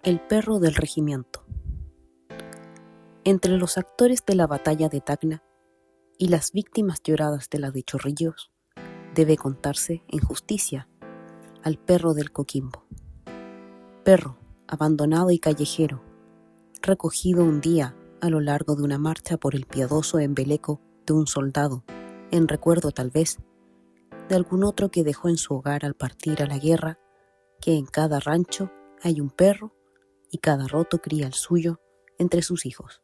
El perro del regimiento. Entre los actores de la batalla de Tacna y las víctimas lloradas de la de Chorrillos, debe contarse, en justicia, al perro del Coquimbo. Perro, abandonado y callejero, recogido un día a lo largo de una marcha por el piadoso embeleco de un soldado, en recuerdo tal vez de algún otro que dejó en su hogar al partir a la guerra, que en cada rancho hay un perro y cada roto cría el suyo entre sus hijos.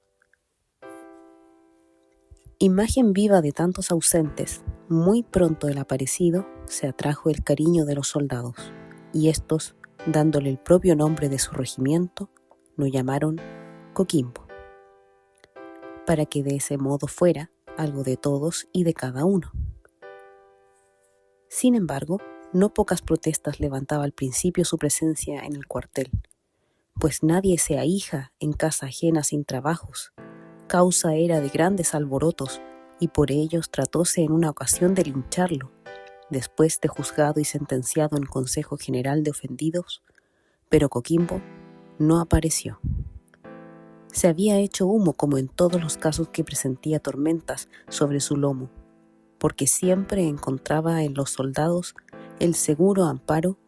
Imagen viva de tantos ausentes, muy pronto el aparecido se atrajo el cariño de los soldados, y estos, dándole el propio nombre de su regimiento, lo llamaron Coquimbo, para que de ese modo fuera algo de todos y de cada uno. Sin embargo, no pocas protestas levantaba al principio su presencia en el cuartel, pues nadie se ahija en casa ajena sin trabajos. Causa era de grandes alborotos, y por ellos tratóse en una ocasión de lincharlo, después de juzgado y sentenciado en Consejo General de Ofendidos, pero Coquimbo no apareció. Se había hecho humo como en todos los casos que presentía tormentas sobre su lomo, porque siempre encontraba en los soldados el seguro amparo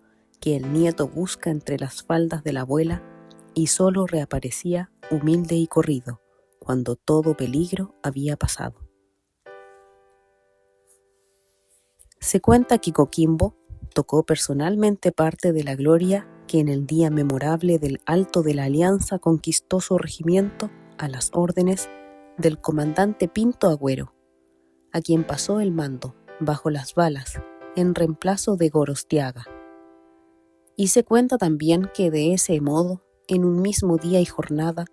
que el nieto busca entre las faldas de la abuela, y solo reaparecía humilde y corrido, cuando todo peligro había pasado. Se cuenta que Coquimbo tocó personalmente parte de la gloria que en el día memorable del Alto de la Alianza conquistó su regimiento a las órdenes del comandante Pinto Agüero, a quien pasó el mando bajo las balas en reemplazo de Gorostiaga. Y se cuenta también que de ese modo, en un mismo día y jornada,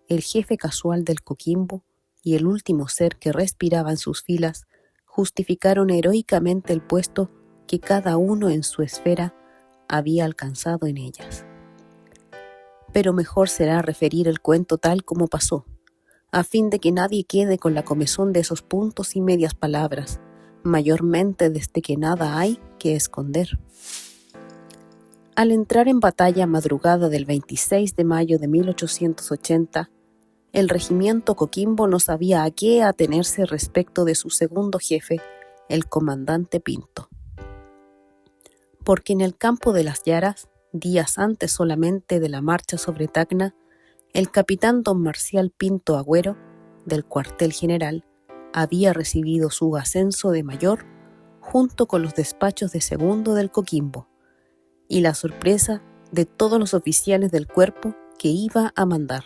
el jefe casual del Coquimbo y el último ser que respiraba en sus filas justificaron heroicamente el puesto que cada uno en su esfera había alcanzado en ellas. Pero mejor será referir el cuento tal como pasó, a fin de que nadie quede con la comezón de esos puntos y medias palabras, mayormente desde que nada hay que esconder. Al entrar en batalla madrugada del 26 de mayo de 1880, el regimiento Coquimbo no sabía a qué atenerse respecto de su segundo jefe, el comandante Pinto. Porque en el campo de las Yaras, días antes solamente de la marcha sobre Tacna, el capitán don Marcial Pinto Agüero, del cuartel general, había recibido su ascenso de mayor junto con los despachos de segundo del Coquimbo y la sorpresa de todos los oficiales del cuerpo que iba a mandar.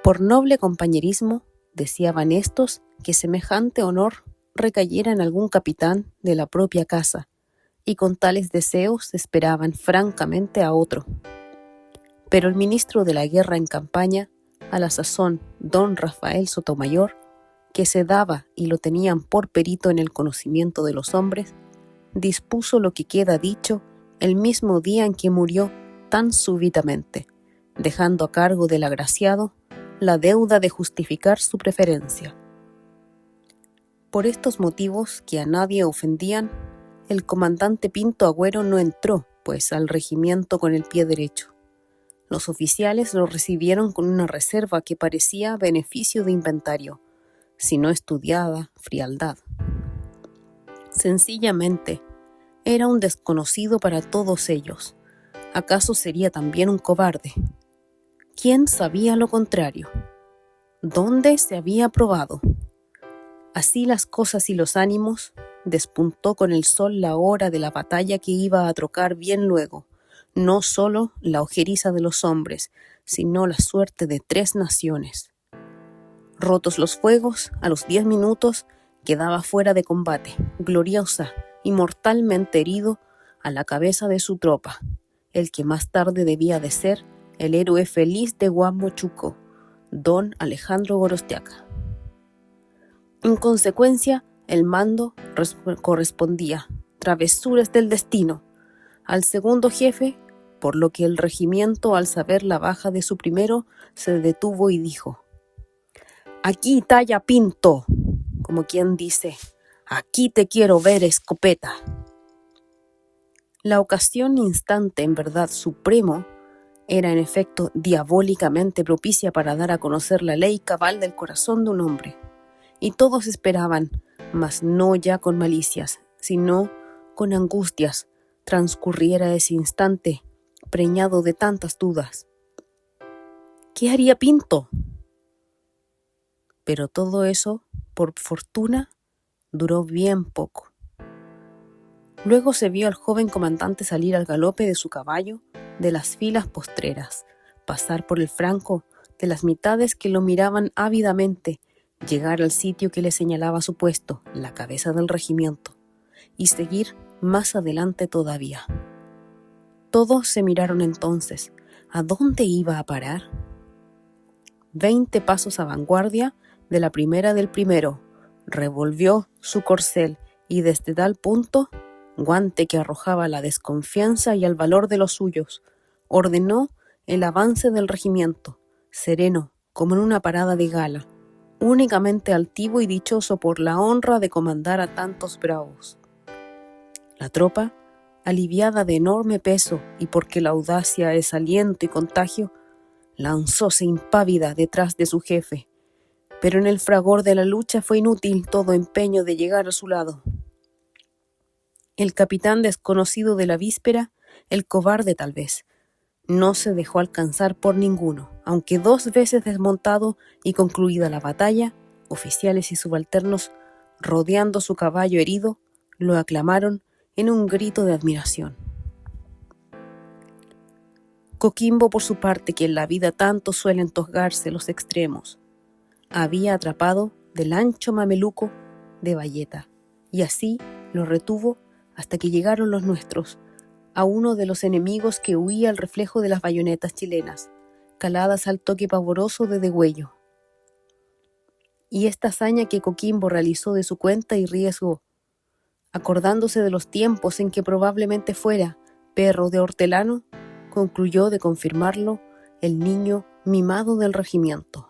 Por noble compañerismo, deseaban estos que semejante honor recayera en algún capitán de la propia casa, y con tales deseos esperaban francamente a otro. Pero el ministro de la guerra en campaña, a la sazón don Rafael Sotomayor, que se daba y lo tenían por perito en el conocimiento de los hombres, dispuso lo que queda dicho el mismo día en que murió tan súbitamente, dejando a cargo del agraciado la deuda de justificar su preferencia. Por estos motivos, que a nadie ofendían, el comandante Pinto Agüero no entró, pues, al regimiento con el pie derecho. Los oficiales lo recibieron con una reserva que parecía beneficio de inventario, si no estudiada frialdad. Sencillamente, era un desconocido para todos ellos. ¿Acaso sería también un cobarde? ¿Quién sabía lo contrario? ¿Dónde se había probado? Así las cosas y los ánimos, despuntó con el sol la hora de la batalla que iba a trocar bien luego, no solo la ojeriza de los hombres, sino la suerte de 3 naciones. Rotos los fuegos, a los 10 minutos quedaba fuera de combate, gloriosa y mortalmente herido a la cabeza de su tropa, el que más tarde debía de ser el héroe feliz de Huamachuco, don Alejandro Gorostiaga. En consecuencia, el mando correspondía, travesuras del destino, al segundo jefe, por lo que el regimiento, al saber la baja de su primero, se detuvo y dijo: «Aquí talla Pinto», como quien dice: «Aquí te quiero ver, escopeta». La ocasión instante, en verdad supremo, era en efecto diabólicamente propicia para dar a conocer la ley cabal del corazón de un hombre. Y todos esperaban, mas no ya con malicias, sino con angustias, transcurriera ese instante, preñado de tantas dudas. ¿Qué haría Pinto? Pero todo eso, por fortuna, duró bien poco. Luego se vio al joven comandante salir al galope de su caballo de las filas postreras, pasar por el franco de las mitades que lo miraban ávidamente, llegar al sitio que le señalaba su puesto, la cabeza del regimiento, y seguir más adelante todavía. Todos se miraron entonces. ¿A dónde iba a parar? 20 pasos a vanguardia de la primera del primero, revolvió su corcel y desde tal punto, guante que arrojaba la desconfianza y el valor de los suyos, ordenó el avance del regimiento, sereno como en una parada de gala, únicamente altivo y dichoso por la honra de comandar a tantos bravos. La tropa, aliviada de enorme peso y porque la audacia es aliento y contagio, lanzóse impávida detrás de su jefe, pero en el fragor de la lucha fue inútil todo empeño de llegar a su lado. El capitán desconocido de la víspera, el cobarde tal vez, no se dejó alcanzar por ninguno, aunque 2 veces desmontado y concluida la batalla, oficiales y subalternos, rodeando su caballo herido, lo aclamaron en un grito de admiración. Coquimbo, por su parte, que en la vida tanto suelen tosgarse los extremos, había atrapado del ancho mameluco de bayeta, y así lo retuvo hasta que llegaron los nuestros, a uno de los enemigos que huía al reflejo de las bayonetas chilenas, caladas al toque pavoroso de degüello. Y esta hazaña que Coquimbo realizó de su cuenta y riesgo, acordándose de los tiempos en que probablemente fuera perro de hortelano, concluyó de confirmarlo el niño mimado del regimiento.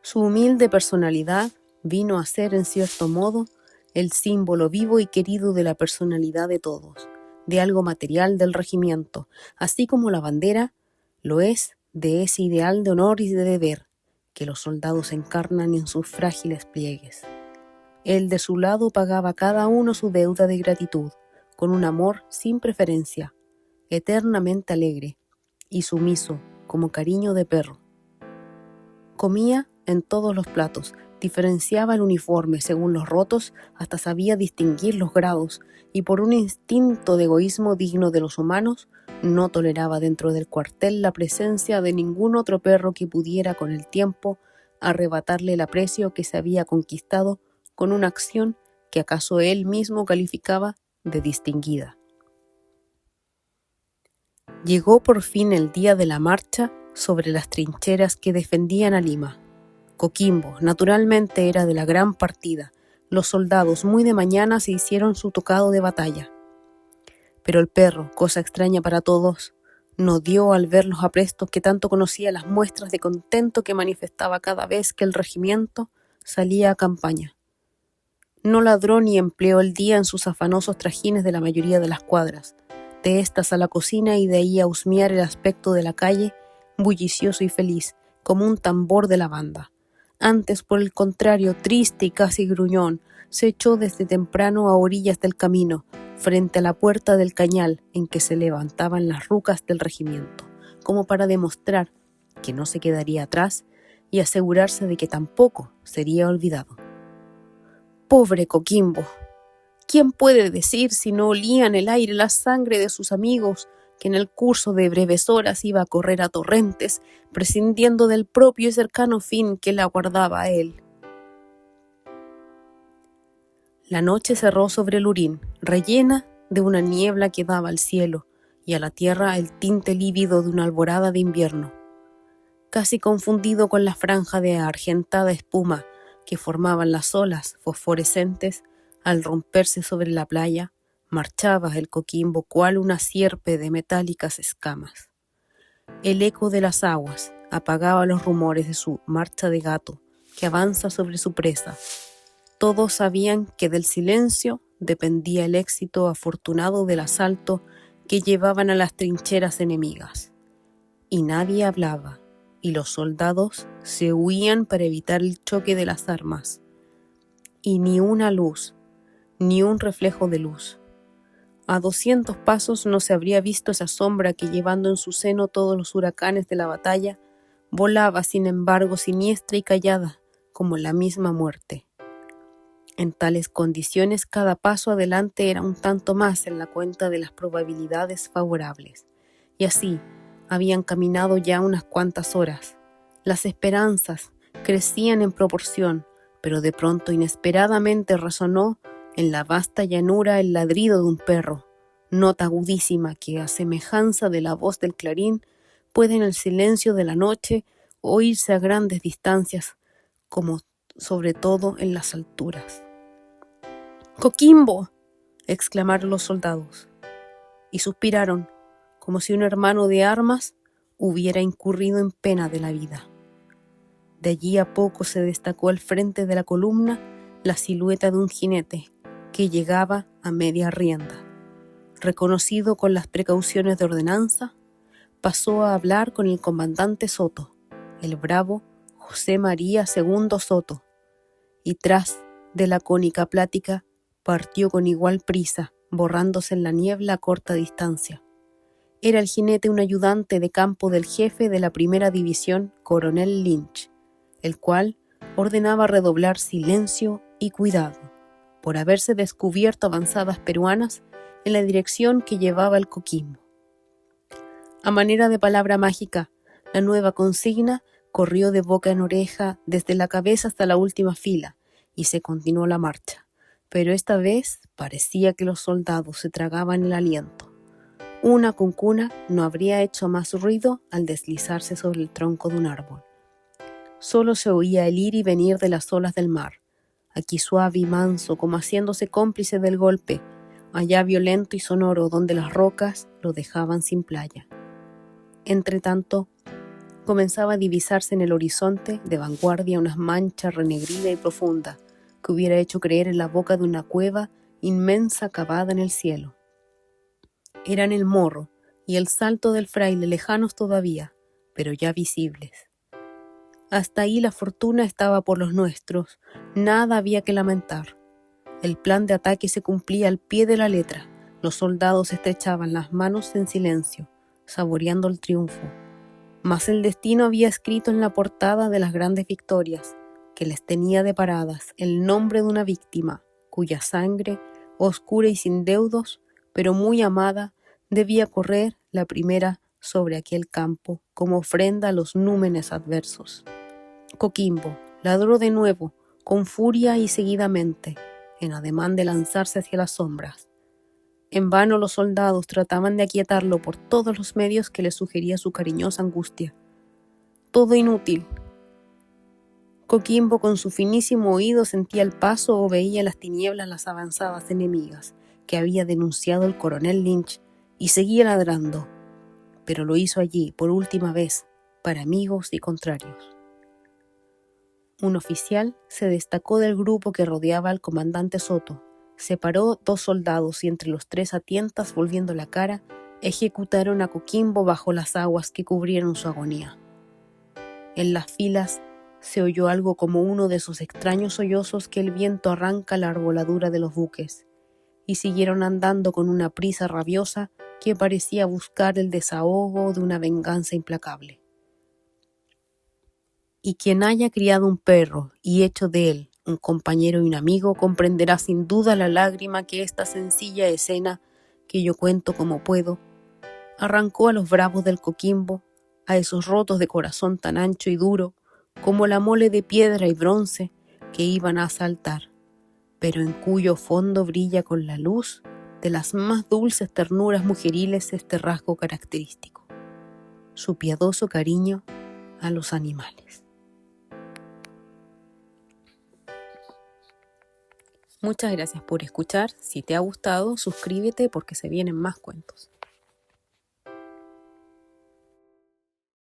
Su humilde personalidad vino a ser, en cierto modo, el símbolo vivo y querido de la personalidad de todos, de algo material del regimiento, así como la bandera lo es de ese ideal de honor y de deber que los soldados encarnan en sus frágiles pliegues. Él de su lado pagaba a cada uno su deuda de gratitud, con un amor sin preferencia, eternamente alegre y sumiso como cariño de perro. Comía en todos los platos, diferenciaba el uniforme según los rotos, hasta sabía distinguir los grados, y por un instinto de egoísmo digno de los humanos, no toleraba dentro del cuartel la presencia de ningún otro perro que pudiera con el tiempo arrebatarle el aprecio que se había conquistado con una acción que acaso él mismo calificaba de distinguida. Llegó por fin el día de la marcha sobre las trincheras que defendían a Lima. Coquimbo, naturalmente, era de la gran partida. Los soldados muy de mañana se hicieron su tocado de batalla. Pero el perro, cosa extraña para todos, no dio al ver los aprestos que tanto conocía las muestras de contento que manifestaba cada vez que el regimiento salía a campaña. No ladró ni empleó el día en sus afanosos trajines de la mayoría de las cuadras, de estas a la cocina y de ahí a husmear el aspecto de la calle, bullicioso y feliz, como un tambor de la banda. Antes, por el contrario, triste y casi gruñón, se echó desde temprano a orillas del camino, frente a la puerta del cañal en que se levantaban las rucas del regimiento, como para demostrar que no se quedaría atrás y asegurarse de que tampoco sería olvidado. Pobre Coquimbo, ¿quién puede decir si no olía en el aire la sangre de sus amigos, que en el curso de breves horas iba a correr a torrentes, prescindiendo del propio y cercano fin que le aguardaba a él? La noche cerró sobre Lurín, rellena de una niebla que daba al cielo y a la tierra el tinte lívido de una alborada de invierno, casi confundido con la franja de argentada espuma que formaban las olas fosforescentes al romperse sobre la playa. Marchaba el Coquimbo cual una sierpe de metálicas escamas. El eco de las aguas apagaba los rumores de su marcha de gato que avanza sobre su presa. Todos sabían que del silencio dependía el éxito afortunado del asalto que llevaban a las trincheras enemigas. Y nadie hablaba, y los soldados se huían para evitar el choque de las armas. Y ni una luz, ni un reflejo de luz. A 200 pasos no se habría visto esa sombra que, llevando en su seno todos los huracanes de la batalla, volaba sin embargo siniestra y callada como la misma muerte. En tales condiciones cada paso adelante era un tanto más en la cuenta de las probabilidades favorables, y así habían caminado ya unas cuantas horas. Las esperanzas crecían en proporción, pero de pronto inesperadamente resonó en la vasta llanura el ladrido de un perro, nota agudísima que, a semejanza de la voz del clarín, puede en el silencio de la noche oírse a grandes distancias, como sobre todo en las alturas. ¡Coquimbo!, exclamaron los soldados, y suspiraron, como si un hermano de armas hubiera incurrido en pena de la vida. De allí a poco se destacó al frente de la columna la silueta de un jinete que llegaba a media rienda. Reconocido con las precauciones de ordenanza, pasó a hablar con el comandante Soto, el bravo José María II Soto, y tras de la lacónica plática partió con igual prisa, borrándose en la niebla a corta distancia. Era el jinete un ayudante de campo del jefe de la primera división, coronel Lynch, el cual ordenaba redoblar silencio y cuidado, por haberse descubierto avanzadas peruanas en la dirección que llevaba el Coquimbo. A manera de palabra mágica, la nueva consigna corrió de boca en oreja desde la cabeza hasta la última fila y se continuó la marcha, pero esta vez parecía que los soldados se tragaban el aliento. Una cuncuna no habría hecho más ruido al deslizarse sobre el tronco de un árbol. Solo se oía el ir y venir de las olas del mar, aquí suave y manso como haciéndose cómplice del golpe, allá violento y sonoro donde las rocas lo dejaban sin playa. Entretanto, comenzaba a divisarse en el horizonte de vanguardia una mancha renegrida y profunda que hubiera hecho creer en la boca de una cueva inmensa cavada en el cielo. Eran el Morro y el Salto del Fraile, lejanos todavía, pero ya visibles. Hasta ahí la fortuna estaba por los nuestros, nada había que lamentar. El plan de ataque se cumplía al pie de la letra, los soldados estrechaban las manos en silencio, saboreando el triunfo. Mas el destino había escrito en la portada de las grandes victorias, que les tenía deparadas el nombre de una víctima, cuya sangre, oscura y sin deudos, pero muy amada, debía correr la primera sobre aquel campo como ofrenda a los númenes adversos. Coquimbo ladró de nuevo, con furia y seguidamente, en ademán de lanzarse hacia las sombras. En vano los soldados trataban de aquietarlo por todos los medios que le sugería su cariñosa angustia. Todo inútil. Coquimbo con su finísimo oído sentía el paso o veía en las tinieblas las avanzadas enemigas que había denunciado el coronel Lynch y seguía ladrando, pero lo hizo allí por última vez para amigos y contrarios. Un oficial se destacó del grupo que rodeaba al comandante Soto, separó 2 soldados y entre los 3 a tientas, volviendo la cara, ejecutaron a Coquimbo bajo las aguas que cubrieron su agonía. En las filas se oyó algo como uno de esos extraños sollozos que el viento arranca a la arboladura de los buques, y siguieron andando con una prisa rabiosa que parecía buscar el desahogo de una venganza implacable. Y quien haya criado un perro y hecho de él un compañero y un amigo comprenderá sin duda la lágrima que esta sencilla escena, que yo cuento como puedo, arrancó a los bravos del Coquimbo, a esos rotos de corazón tan ancho y duro como la mole de piedra y bronce que iban a asaltar, pero en cuyo fondo brilla con la luz de las más dulces ternuras mujeriles este rasgo característico, su piadoso cariño a los animales. Muchas gracias por escuchar. Si te ha gustado, suscríbete porque se vienen más cuentos.